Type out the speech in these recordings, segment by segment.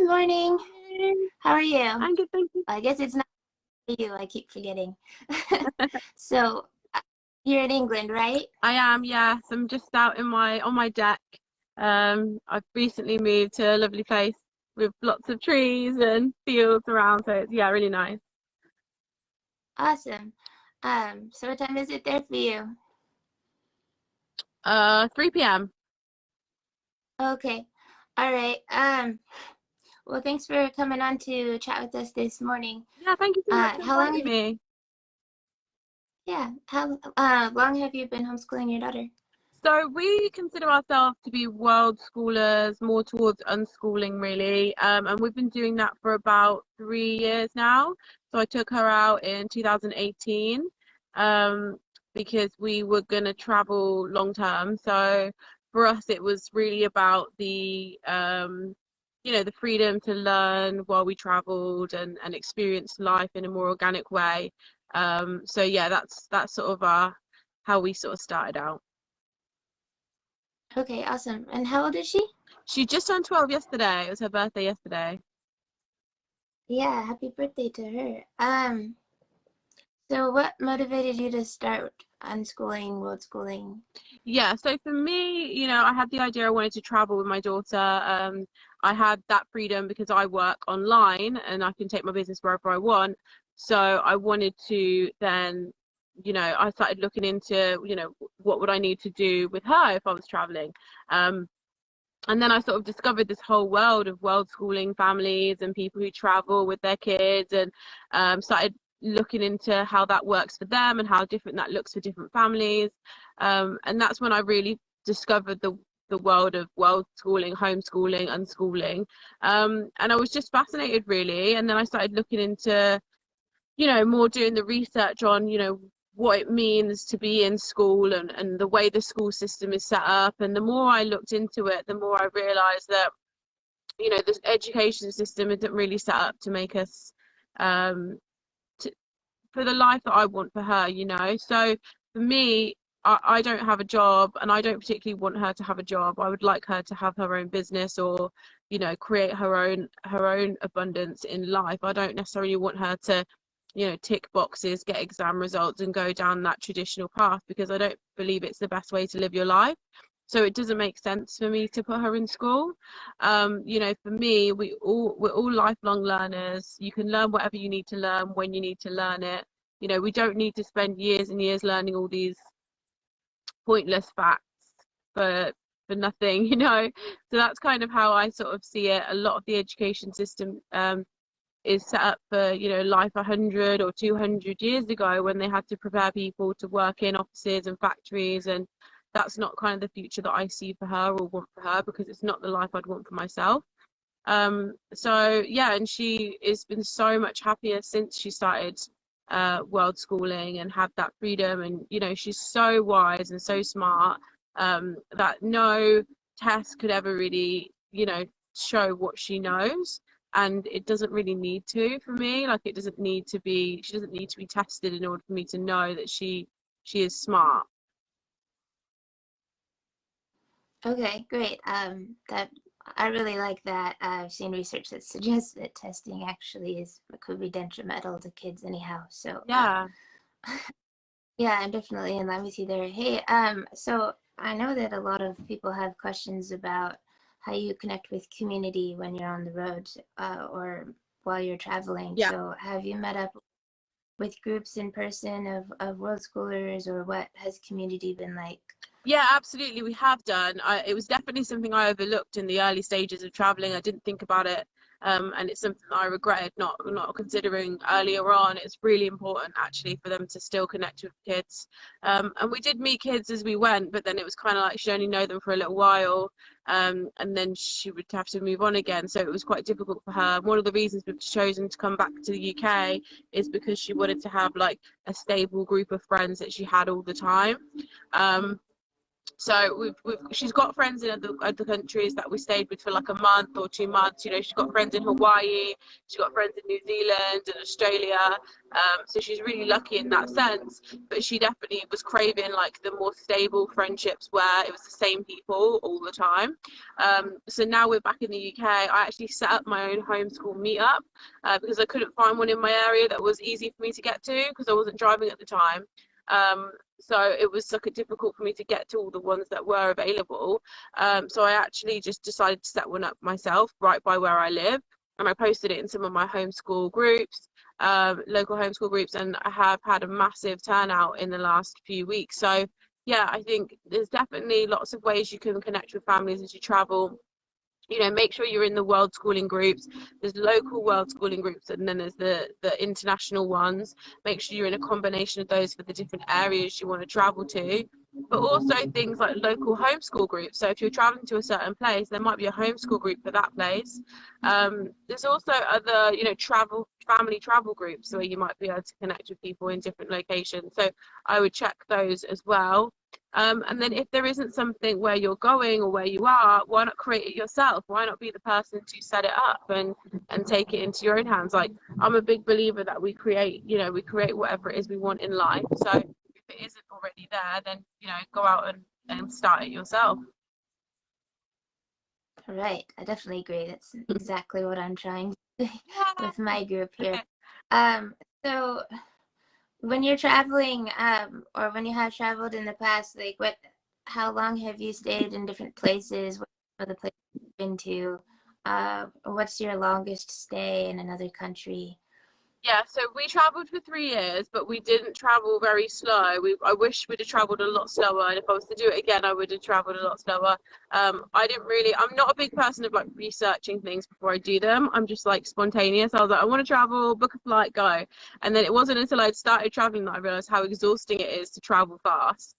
Good morning. Hey, How are you? I'm good, thank you. I guess it's not you. I keep forgetting. So, you're in England, right? I am, yes. I'm just out in my on my deck. I've recently moved to a lovely place with lots of trees and fields around, so it's really nice. Awesome. So what time is it there for you? 3 p.m. Okay. All right. Well, thanks for coming on to chat with us this morning. Yeah, thank you so much for How long inviting have you, me. yeah, how long have you been homeschooling your daughter? So we consider ourselves to be world schoolers, more towards unschooling really. And we've been doing that for about 3 years now. So I took her out in 2018, um, because we were going to travel long term. So for us, it was really about the freedom to learn while we traveled and experience life in a more organic way. So yeah, that's sort of how we sort of started out. Okay, awesome. And how old is she? She just turned 12 yesterday. It was her birthday yesterday. Yeah, happy birthday to her. So what motivated you to start unschooling, world schooling? Yeah, so for me, I had the idea I wanted to travel with my daughter. I had that freedom because I work online and I can take my business wherever I want. So I wanted to then, I started looking into, what would I need to do with her if I was traveling. And then I sort of discovered this whole world of world schooling families and people who travel with their kids, and started looking into how that works for them and how different that looks for different families. And that's when I really discovered the world of world schooling, homeschooling, unschooling. And I was just fascinated really. And then I started looking into, more doing the research on, what it means to be in school and the way the school system is set up. And the more I looked into it, the more I realized that, the education system isn't really set up to make us, um, to, for the life that I want for her, So for me, I don't have a job and I don't particularly want her to have a job. I would like her to have her own business or, create her own abundance in life. I don't necessarily want her to, tick boxes, get exam results and go down that traditional path, because I don't believe it's the best way to live your life. So it doesn't make sense for me to put her in school. For me, we're all lifelong learners. You can learn whatever you need to learn when you need to learn it. We don't need to spend years and years learning all these pointless facts for nothing, So that's kind of how I sort of see it. A lot of the education system is set up for, life 100 or 200 years ago, when they had to prepare people to work in offices and factories, and that's not kind of the future that I see for her or want for her, because it's not the life I'd want for myself. So yeah, and she has been so much happier since she started world schooling and had that freedom. And she's so wise and so smart, that no test could ever really, show what she knows. And it doesn't really need to, for me. Like, it doesn't need to be, she doesn't need to be tested in order for me to know that she is smart. Okay, great. That I really like that. I've seen research that suggests that testing actually could be detrimental to kids anyhow. So, Yeah. yeah, I'm definitely in line with you there. Hey, so I know that a lot of people have questions about how you connect with community when you're on the road, or while you're traveling. Yeah. So, have you met up with groups in person of world schoolers, or what has community been like? Yeah, absolutely. We have done. It was definitely something I overlooked in the early stages of traveling. I didn't think about it, and it's something I regretted not considering earlier on. It's really important actually for them to still connect with kids. And we did meet kids as we went, but then it was kind of like she'd only know them for a little while, and then she would have to move on again. So it was quite difficult for her. One of the reasons we've chosen to come back to the UK is because she wanted to have like a stable group of friends that she had all the time. Um, So she's got friends in other countries that we stayed with for like a month or 2 months. You know, she's got friends in Hawaii, she's got friends in New Zealand and Australia. So she's really lucky in that sense. But she definitely was craving like the more stable friendships where it was the same people all the time. So now we're back in the UK. I actually set up my own homeschool meetup because I couldn't find one in my area that was easy for me to get to because I wasn't driving at the time. So it was like difficult for me to get to all the ones that were available. So I actually just decided to set one up myself right by where I live, and I posted it in some of my homeschool groups, local homeschool groups, and I have had a massive turnout in the last few weeks. So yeah, I think there's definitely lots of ways you can connect with families as you travel. You know, make sure you're in the world schooling groups. There's local world schooling groups, and then there's the international ones. Make sure you're in a combination of those for the different areas you want to travel to, but also things like local homeschool groups. So if you're traveling to a certain place, there might be a homeschool group for that place. There's also other, you know, family travel groups where you might be able to connect with people in different locations. So I would check those as well. And then if there isn't something where you're going or where you are, why not create it yourself? Why not be the person to set it up and take it into your own hands? Like, I'm a big believer that we create, you know, we create whatever it is we want in life. So if it isn't already there, then, you know, go out and start it yourself. Right, I definitely agree. That's exactly what I'm trying to do with my group here. So when you're traveling, or when you have traveled in the past, like how long have you stayed in different places? What are the places you've been to? What's your longest stay in another country? Yeah, so we traveled for 3 years, but we didn't travel very slow. I wish we'd have traveled a lot slower, and if I was to do it again, I would have traveled a lot slower. I didn't really, I'm not a big person of like researching things before I do them. I'm just like spontaneous. I was like, I want to travel, book a flight, go. And then it wasn't until I'd started traveling that I realized how exhausting it is to travel fast.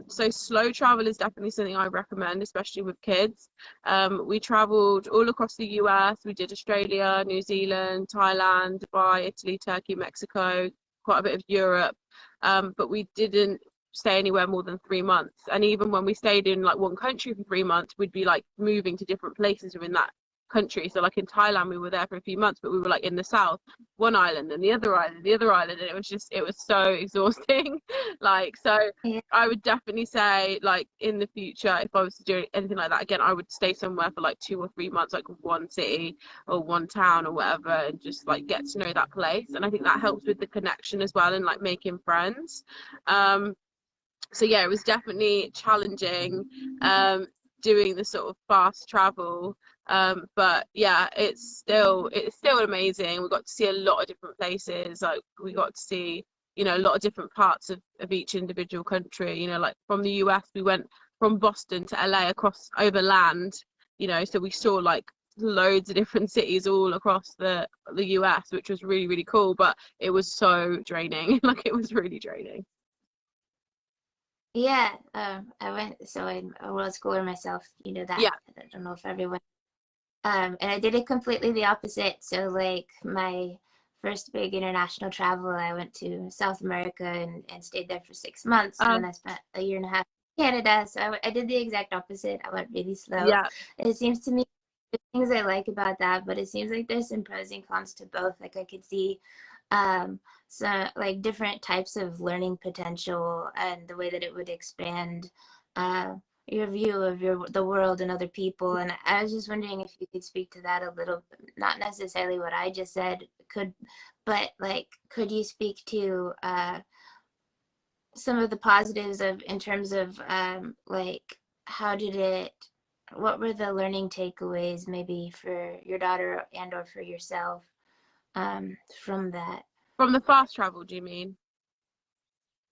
So slow travel is definitely something I recommend, especially with kids. We traveled all across the US. We did Australia, New Zealand, Thailand, Dubai, Italy, Turkey, Mexico, quite a bit of Europe. But we didn't stay anywhere more than 3 months. And even when we stayed in like one country for 3 months, we'd be like moving to different places within that country. So like in Thailand, we were there for a few months, but we were like in the south, one island and the other island, and it was so exhausting. Like, so Yeah. I would definitely say, like, in the future, if I was to do anything like that again, I would stay somewhere for like 2 or 3 months, like one city or one town or whatever, and just like get to know that place. And I think that helps with the connection as well and like making friends. So yeah, it was definitely challenging, doing the sort of fast travel. But yeah, it's still amazing. We got to see a lot of different places. Like we got to see, you know, a lot of different parts of each individual country. You know, like from the US, we went from Boston to LA across over land. You know, so we saw like loads of different cities all across the US, which was really, really cool. But it was so draining. Like it was really draining. Yeah, I went, so I'm a world schooler myself, you know that. Yeah. I don't know if everyone, and I did it completely the opposite. So like my first big international travel, I went to South America and stayed there for 6 months, and then Um, I spent a year and a half in Canada. So I did the exact opposite. I went really slow. yeah. And it seems to me, the things I like about that, but it seems like there's some pros and cons to both. Like I could see so like different types of learning potential and the way that it would expand uh, your view of the world and other people. And I was just wondering if you could speak to that a little, not necessarily what I just said, could, but like, could you speak to some of the positives of in terms of like how did it, what were the learning takeaways maybe for your daughter and or for yourself from that? From the fast travel, do you mean?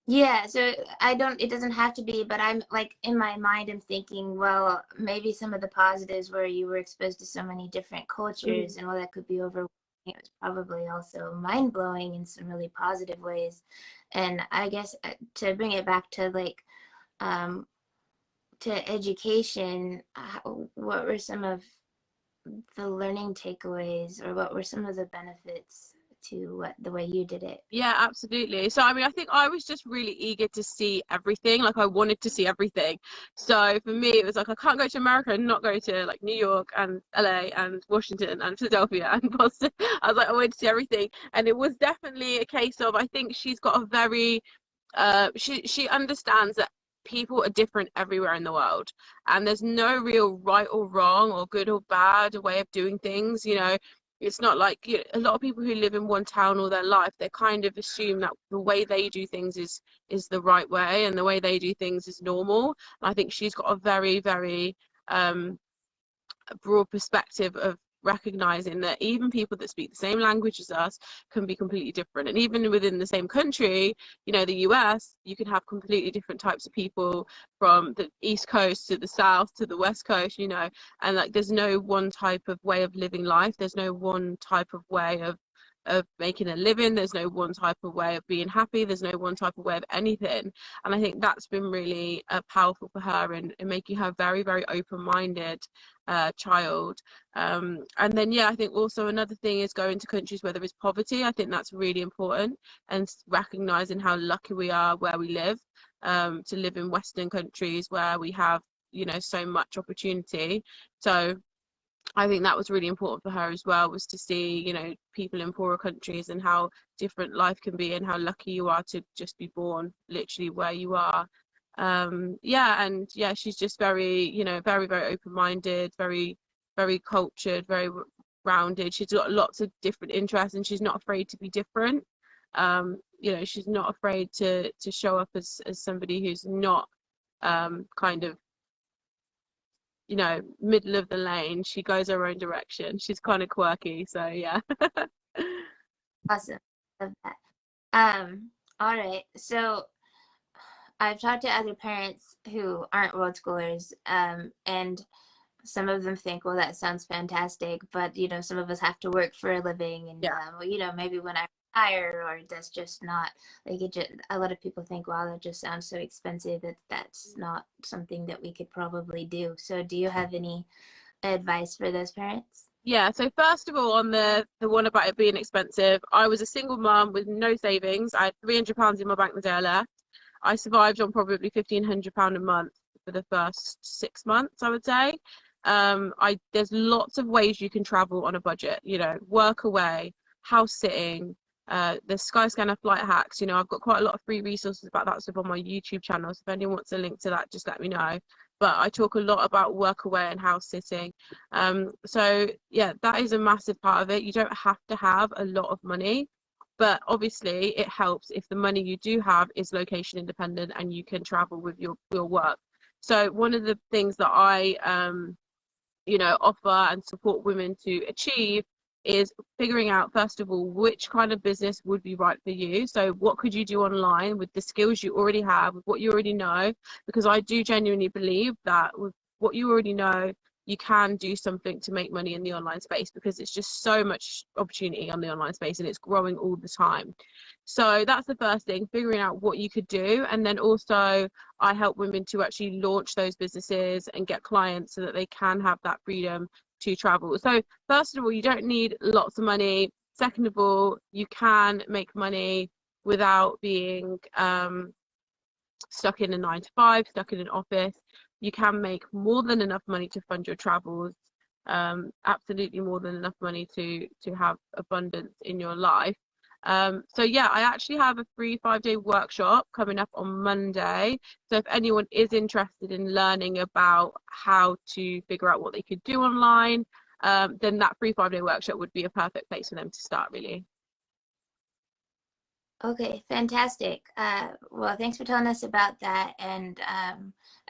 Yeah, so I don't, it doesn't have to be, but I'm like in my mind, I'm thinking, well, maybe some of the positives where you were exposed to so many different Mm. cultures, and while that could be overwhelming, it was probably also mind blowing in some really positive ways. And I guess to bring it back to like, um, to education, what were some of the learning takeaways, or what were some of the benefits to the way you did it? Yeah, absolutely. So, I mean, I think I was just really eager to see everything. Like, I wanted to see everything. So, for me, it was like, I can't go to America and not go to like New York and LA and Washington and Philadelphia and Boston. I was like, I wanted to see everything. And it was definitely a case of, I think she's got a very, she understands that people are different everywhere in the world. And there's no real right or wrong or good or bad way of doing things. It's not like, a lot of people who live in one town all their life, they kind of assume that the way they do things is the right way, and the way they do things is normal. And I think she's got a very, very broad perspective of recognizing that even people that speak the same language as us can be completely different. And even within the same country, the US, you can have completely different types of people, from the East Coast to the South to the West Coast, and like there's no one type of way of living life. There's no one type of way of making a living. There's no one type of way of being happy. There's no one type of way of anything. And I think that's been really powerful for her in making her very, very open-minded child. And then, yeah, I think also another thing is going to countries where there is poverty. I think that's really important, and recognizing how lucky we are where we live, to live in Western countries where we have, so much opportunity. So I think that was really important for her as well, was to see, people in poorer countries and how different life can be, and how lucky you are to just be born literally where you are. She's just very, very, very open-minded, very, very cultured, very rounded. She's got lots of different interests, and she's not afraid to be different. She's not afraid to show up as somebody who's not kind of, middle of the lane. She goes her own direction. She's kind of quirky, so yeah. Awesome. Love that. All right. So I've talked to other parents who aren't world schoolers, and some of them think, well, that sounds fantastic, but some of us have to work for a living, and maybe when I retire, or that's just not like it. Just, a lot of people think, wow, that just sounds so expensive that that's not something that we could probably do. So, do you have any advice for those parents? Yeah, so first of all, on the one about it being expensive, I was a single mum with no savings. I had £300 in my bank the day I left. I survived on probably £1,500 a month for the first 6 months, I would say. There's lots of ways you can travel on a budget, work away, house sitting, the Skyscanner flight hacks. I've got quite a lot of free resources about that stuff on my YouTube channel, so if anyone wants a link to that, just let me know. But I talk a lot about work away and house sitting. So yeah, that is a massive part of it. You don't have to have a lot of money, but obviously it helps if the money you do have is location independent and you can travel with your work. So one of the things that I offer and support women to achieve is figuring out, first of all, which kind of business would be right for you. So what could you do online with the skills you already have, with what you already know? Because I do genuinely believe that with what you already know, you can do something to make money in the online space, because it's just so much opportunity on the online space, and it's growing all the time. So that's the first thing, figuring out what you could do. And then also I help women to actually launch those businesses and get clients so that they can have that freedom to travel. So first of all, you don't need lots of money. Second of all, you can make money without being stuck in a 9 to 5, stuck in an office. You can make more than enough money to fund your travels, absolutely more than enough money to have abundance in your life. So yeah, I actually have a free 5-day workshop coming up on Monday. So if anyone is interested in learning about how to figure out what they could do online, then that free 5-day workshop would be a perfect place for them to start, really. Okay, fantastic. Well, thanks for telling us about that. And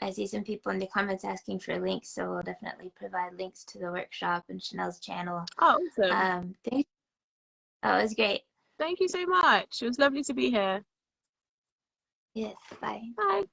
I see some people in the comments asking for links, so we'll definitely provide links to the workshop and Chanel's channel. Oh, awesome. Thanks. Oh, it was great. Thank you so much. It was lovely to be here. Yes, bye. Bye.